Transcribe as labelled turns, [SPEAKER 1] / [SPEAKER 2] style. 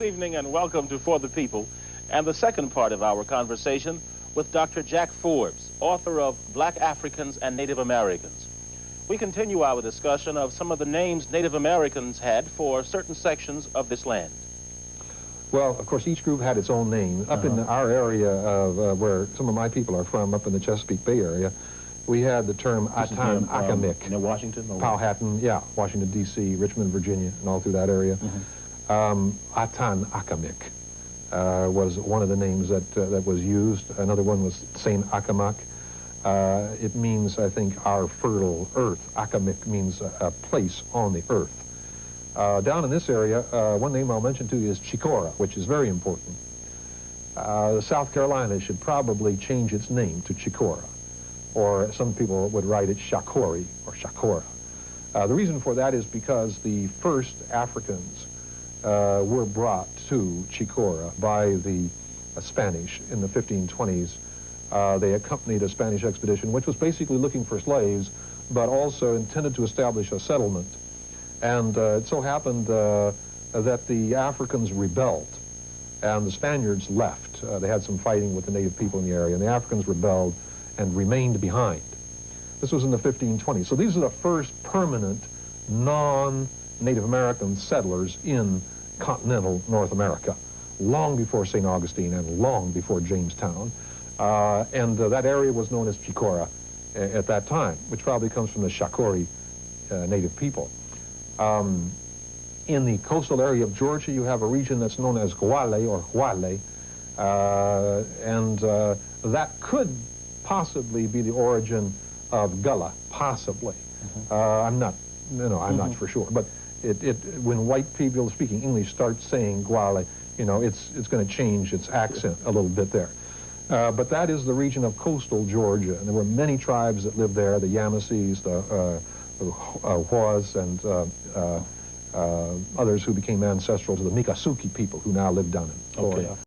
[SPEAKER 1] Good evening and welcome to For the People and the second part of our conversation with Dr. Jack Forbes, author of Black Africans and Native Americans. We continue our discussion of some of the names Native Americans had for certain sections of this land.
[SPEAKER 2] Well, of course, each group had its own name. Up in our area of where some of my people are from, up in the Chesapeake Bay area, we had the term Atan Akamik.
[SPEAKER 1] In Washington?
[SPEAKER 2] Powhatan, yeah, Washington, D.C., Richmond, Virginia, and all through that area. Atan Akamik was one of the names that was used. Another one was Saint Akamak. It means, I think, our fertile earth. Akamik means a place on the earth. Down in this area, one name I'll mention to you is Chicora, which is very important. South Carolina should probably change its name to Chicora, or some people would write it Shakori or Shakora. The reason for that is because the first Africans were brought to Chicora by the Spanish in the 1520s. They accompanied a Spanish expedition, which was basically looking for slaves, but also intended to establish a settlement. And it so happened that the Africans rebelled, and the Spaniards left. They had some fighting with the native people in the area, and the Africans rebelled and remained behind. This was in the 1520s. So these are the first permanent non-Native American settlers in continental North America, long before St. Augustine and long before Jamestown. That area was known as Chicora at that time, which probably comes from the Shakori native people. In the coastal area of Georgia, you have a region that's known as Guale or Huale, and that could possibly be the origin of Gullah, possibly. I'm not for sure, but when white people speaking English start saying Guale, it's going to change its accent a little bit there. But that is the region of coastal Georgia, and there were many tribes that lived there: the Yamasees, the Huas, and others who became ancestral to the Miccosukee people who now live down in Florida. Okay.